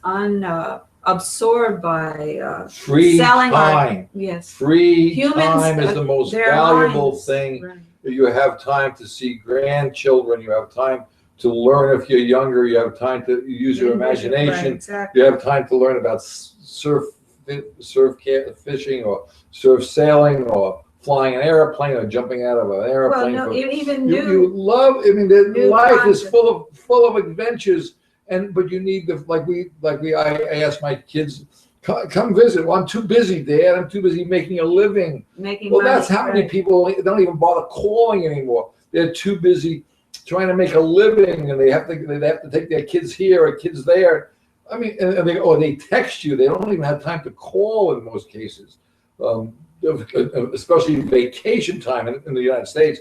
C: absorbed by
B: free
C: selling
B: time.
C: Yes.
B: Free
C: Humans,
B: time is the most
C: their
B: valuable
C: minds.
B: thing.
C: Right.
B: You have time to see grandchildren. You have time to learn if you're younger. You have time to use your imagination.
C: Right, exactly.
B: You have time to learn about surf fishing or surf sailing or flying an airplane or jumping out of an airplane.
C: Well, no, even
B: you love. I mean, life is full of adventures. But you need I asked my kids, come visit. Well, I'm too busy, Dad. I'm too busy making a living.
C: Making
B: well,
C: money,
B: that's how many people don't even bother calling anymore. They're too busy trying to make a living, and they have to take their kids here or kids there. I mean, and they text you. They don't even have time to call in most cases, especially vacation time in the United States.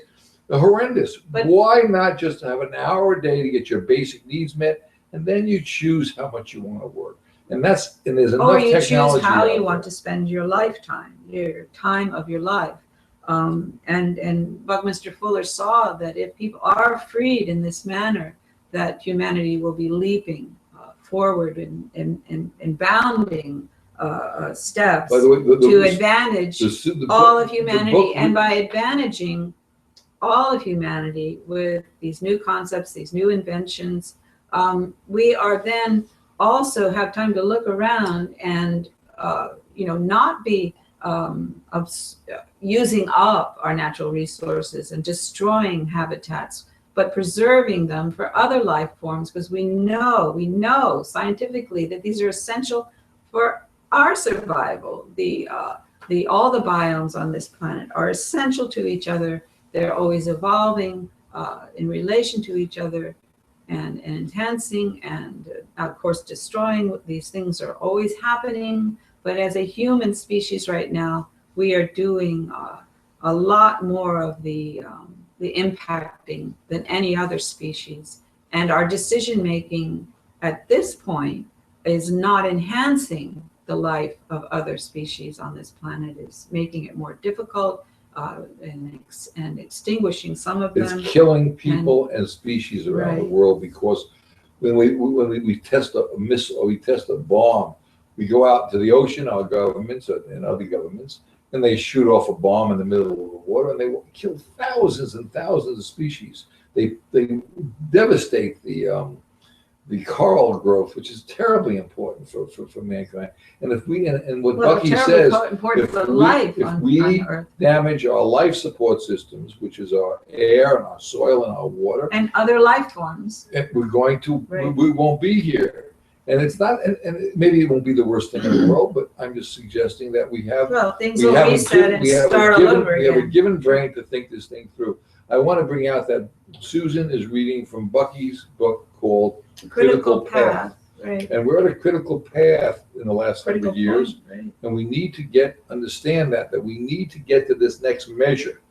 B: Horrendous. But why not just have an hour a day to get your basic needs met? And then you choose how much you want to work. And there's enough technology.
C: Or you choose how you want to spend your lifetime, your time of your life. And Buckminster Fuller saw that if people are freed in this manner, that humanity will be leaping forward and bounding steps to advantage all of humanity. And by advantaging all of humanity with these new concepts, these new inventions, we are then also have time to look around and not be using up our natural resources and destroying habitats, but preserving them for other life forms, because we know scientifically that these are essential for our survival. All the biomes on this planet are essential to each other. They're always evolving in relation to each other. And enhancing and of course destroying. These things are always happening, but as a human species right now, we are doing a lot more of the impacting than any other species, and our decision making at this point is not enhancing the life of other species on this planet. Is making it more difficult and extinguishing some of them.
B: It's killing people and species around the world, because when we test a missile or we test a bomb, we go out to the ocean, our governments and other governments, and they shoot off a bomb in the middle of the water, and they kill thousands and thousands of species. They devastate the coral growth, which is terribly important for mankind. And if we what Bucky says, if we damage our life support systems, which is our air and our soil and our water
C: and other life forms,
B: we're going to we won't be here. And it's not, and maybe it won't be the worst thing in the world, but I'm just suggesting that
C: things will reset and start all over again.
B: We have a given brain to think this thing through. I want to bring out that Susan is reading from Bucky's book called Critical Path.
C: Right.
B: And we're at a critical path in the last 100 years.
C: Right.
B: And we need to understand that we need to get to this next measure.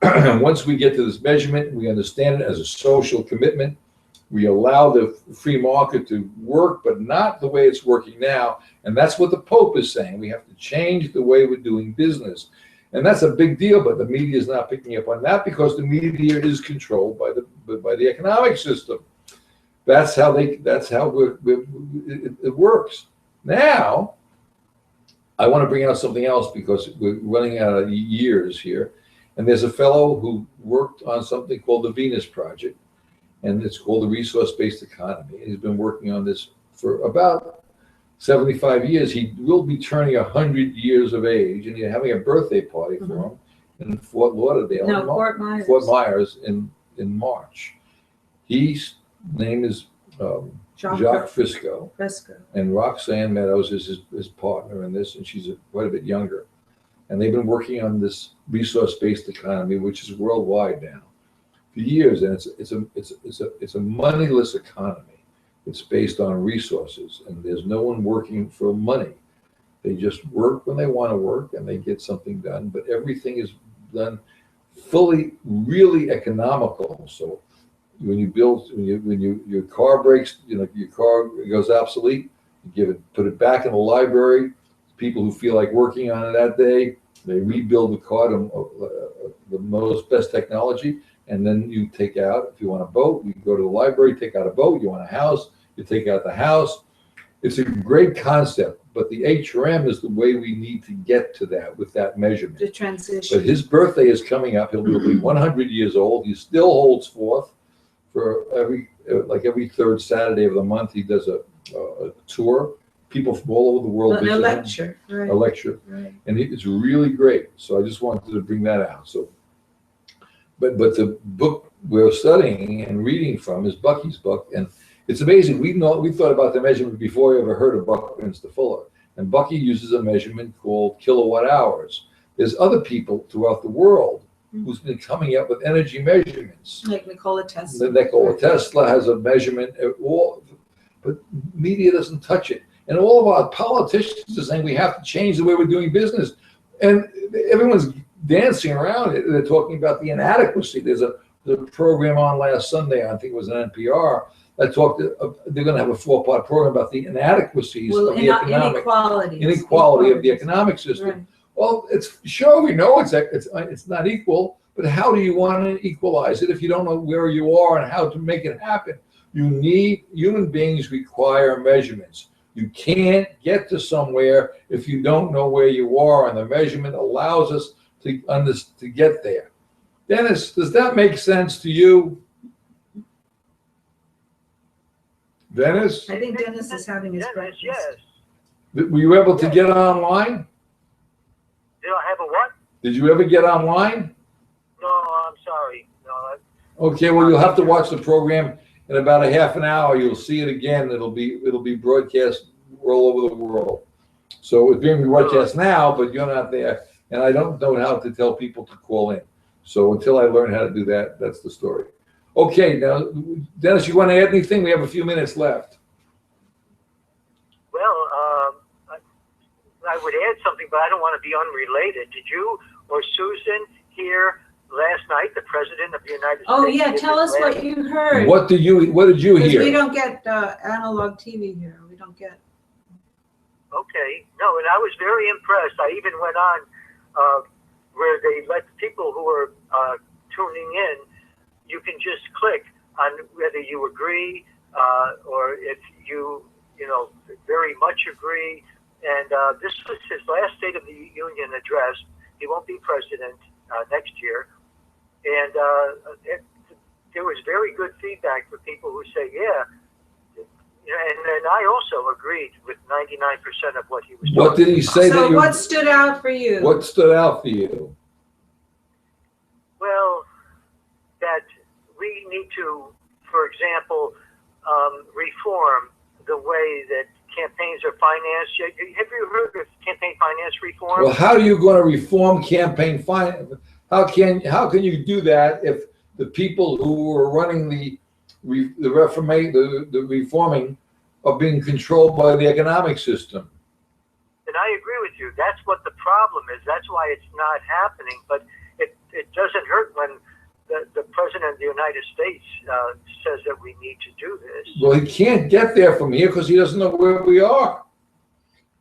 B: And once we get to this measurement, we understand it as a social commitment. We allow the free market to work, but not the way it's working now. And that's what the Pope is saying. We have to change the way we're doing business. And that's a big deal, but the media is not picking up on that, because the media is controlled by the economic system. That's how it works. Now, I want to bring out something else, because we're running out of years here. And there's a fellow who worked on something called the Venus Project, and it's called the resource-based economy. He's been working on this for about 75 years. He will be turning 100 years of age, and you're having a birthday party for him in Fort Lauderdale.
C: No, Fort Myers.
B: Fort Myers in March. His name is Jacques Frisco. And Roxanne Meadows is his partner in this, and she's quite a bit younger. and they've been working on this resource-based economy, which is worldwide now for years, and it's a moneyless economy. It's based on resources, and there's no one working for money. They just work when they want to work, and they get something done. But everything is done fully, really economical. So when you build, your car breaks, your car goes obsolete, you put it back in the library. People who feel like working on it that day, they rebuild the car to the best technology, and then you take out, if you want a boat, you go to the library, take out a boat. You want a house, you take out the house. It's a great concept, but the HRM is the way we need to get to that with that measurement.
C: The transition.
B: But his birthday is coming up. He'll be 100 years old. He still holds forth for every third Saturday of the month. He does a tour. People from all over the world visit
C: A
B: him.
C: lecture. Right.
B: A lecture.
C: Right.
B: And it's really great. So I just wanted to bring that out. So, but the book we're studying and reading from is Bucky's book, and it's amazing. We thought about the measurement before we ever heard of Buckminster Fuller. And Bucky uses a measurement called kilowatt hours. There's other people throughout the world who's been coming up with energy measurements.
C: Like Nikola Tesla.
B: Nikola Tesla has a measurement, but media doesn't touch it. And all of our politicians are saying we have to change the way we're doing business. And everyone's dancing around it. They're talking about the inadequacy. There's a program on last Sunday, I think it was on NPR, that talked, they're going to have a 4-part program about the inadequacies of the inequality of the economic system.
C: Right.
B: Well, it's sure we know it's not equal, but how do you want to equalize it if you don't know where you are and how to make it happen? Human beings require measurements. You can't get to somewhere if you don't know where you are, and the measurement allows us to get there. Dennis, does that make sense to you? Dennis?
C: I think Dennis is having his breakfast.
D: Yes.
B: Were you able to get online?
D: Did I have a what?
B: Did you ever get online?
D: No, I'm sorry. No.
B: Okay, well, you'll have to watch the program in about a half an hour. You'll see it again. It'll be broadcast all over the world. So it's being broadcast now, but you're not there. And I don't know how to tell people to call in. So until I learn how to do that, that's the story. Okay, now, Dennis, you want to add anything? We have a few minutes left.
D: Well, I would add something, but I don't want to be unrelated. Did you or Susan hear last night the President of the United States?
C: Oh yeah, tell us what you heard.
B: What did you hear?
C: We don't get analog TV here. We don't get.
D: Okay, no, and I was very impressed. I even went on where they let people who were tuning in. You can just click on whether you agree or if you very much agree. And this was his last State of the Union address. He won't be president next year. And there was very good feedback for people who say, yeah. And I also agreed with 99% of what he was talking about.
B: What did he say?
C: So what stood out for you?
B: What stood out for you?
D: Well, that we need to, for example, reform the way that campaigns are financed. Have you heard of campaign finance reform?
B: Well, how are you going to reform campaign finance? How can you do that if the people who are running the reforming are being controlled by the economic system?
D: And I agree with you. That's what the problem is. That's why it's not happening. But it doesn't hurt when the President of the United States says that we need to do this.
B: Well, he can't get there from here because he doesn't know where we are.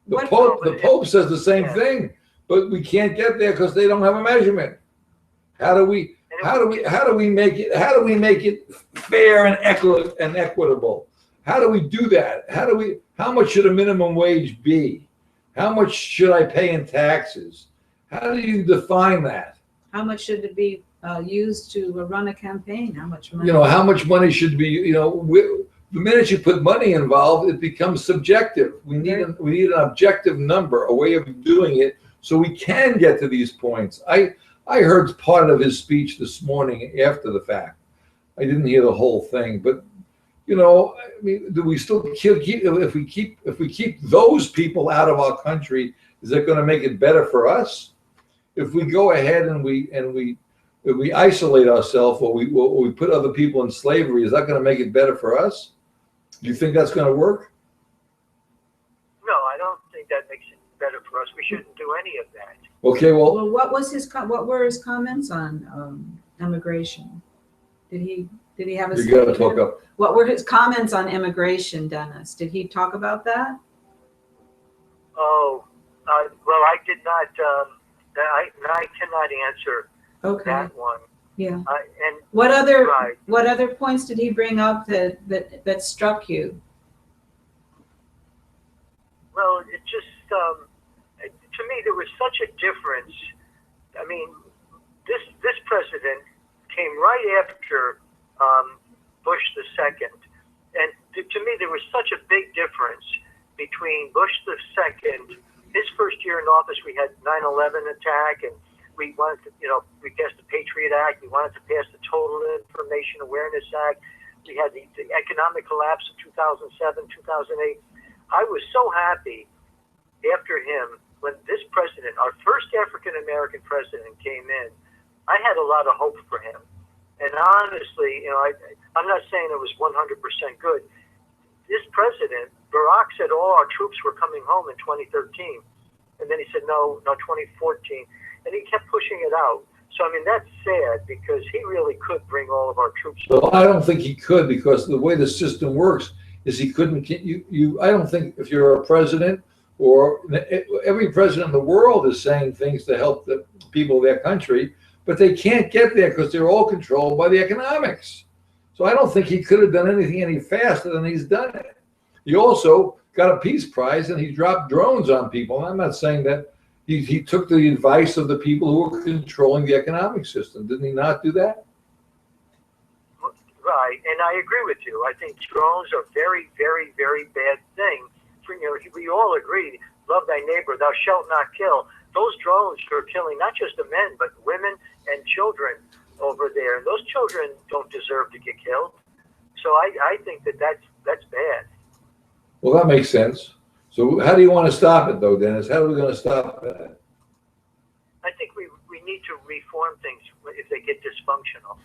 B: The Pope says the same thing, but we can't get there because they don't have a measurement. How do we make it fair and equitable? How do we do that? How much should a minimum wage be? How much should I pay in taxes? How do you define that?
C: How much should it be used to run a campaign? How much money?
B: How much money should be, the minute you put money involved, it becomes subjective. We need an objective number, a way of doing it so we can get to these points. I heard part of his speech this morning after the fact. I didn't hear the whole thing, but do we still keep if we keep those people out of our country, is that going to make it better for us? if we go ahead and we isolate ourselves, or we put other people in slavery, is that going to make it better for us? Do you think that's going to work?
D: No, I don't think that makes it better for us. We shouldn't do any of that.
B: Okay, well,
C: Well, what were his comments on immigration? Did he have a
B: you got to
C: statement?
B: talk up.
C: What were his comments on immigration, Dennis? Did he talk about that?
D: Oh, well, I did not. I cannot answer
C: Okay.
D: that one.
C: Yeah.
D: And
C: What other
D: right.
C: what other points did he bring up that struck you?
D: Well, it just to me there was such a difference. I mean, this president came right after Bush the second, and to me there was such a big difference between Bush the second. His first year in office, we had 9/11 attack, and we wanted to, we passed the Patriot Act. We wanted to pass the Total Information Awareness Act. We had the economic collapse of 2007, 2008. I was so happy after him when this president, our first African-American president, came in. I had a lot of hope for him. And honestly, I'm not saying it was 100% good. This president, Barack, said all our troops were coming home in 2013. And then he said, no, 2014. And he kept pushing it out. So, I mean, that's sad because he really could bring all of our troops home.
B: Well, I don't think he could, because the way the system works is he couldn't. I don't think if you're a president, or every president in the world is saying things to help the people of their country, but they can't get there because they're all controlled by the economics. So I don't think he could have done anything any faster than he's done it. He also got a peace prize, and he dropped drones on people. And I'm not saying that he took the advice of the people who were controlling the economic system. Didn't he not do that?
D: Right, and I agree with you. I think drones are very, very, very bad thing. We all agree, love thy neighbor, thou shalt not kill. Those drones are killing not just the men, but women and children over there. And those children don't deserve to get killed. So I think that's bad.
B: Well, that makes sense. So how do you want to stop it, though, Dennis? How are we going to stop that?
D: I think we need to reform things if they get dysfunctional.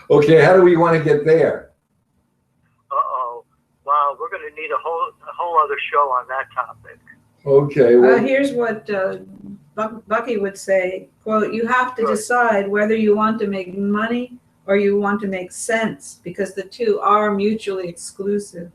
B: Okay, how do we want to get there?
D: Uh-oh. Wow, we're going to need a whole other show on that topic.
B: Okay. Well,
C: Here's what Bucky would say, quote, you have to decide whether you want to make money or you want to make sense, because the two are mutually exclusive.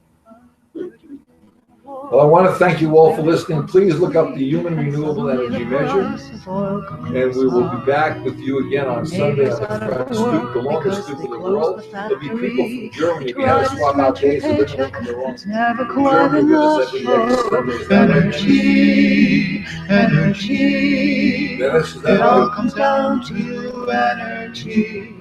B: well, I want to thank you all for listening. Please look up the Human Renewable Energy Measure, and we will be back with you again on Sunday on the front stoop, the longest stoop in the world. There'll be people from Germany. We had to swap out days of living in the wrong Germany with us every Sunday.
F: Energy.
B: Dennis, is
F: It
B: that
F: all
B: right?
F: comes down to energy.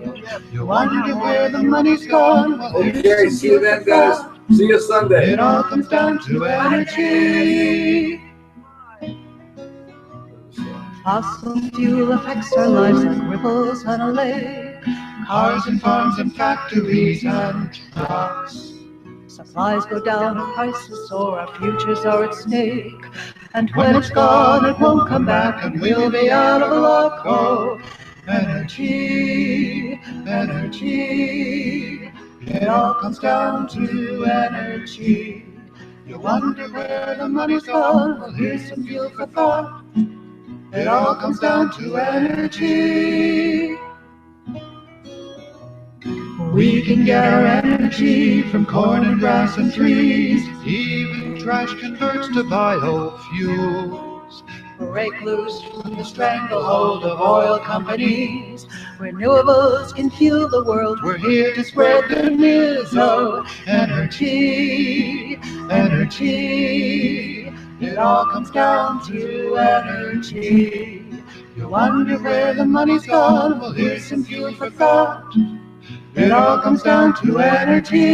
F: You wonder where the money's gone. Well,
B: Okay, see you then, Dennis. See you Sunday.
F: it all comes down to energy. Fossil fuel affects our lives like ripples on a lake. Cars and farms and factories and trucks. Supplies go down and prices soar, our futures are at stake. And when it's gone, it won't come back, and we'll be out of luck. Oh, energy, energy. It all comes down to energy. You wonder where the money's gone? Well, here's some fuel for thought. It all comes down to energy. We can get our energy from corn and grass and trees. Even trash converts to biofuels. Break loose from the stranglehold of oil companies. Renewables can fuel the world. We're here to spread the news. Oh, energy, energy. It all comes down to energy. You wonder where the money's gone? Well, here's some fuel for thought. It all comes down to energy.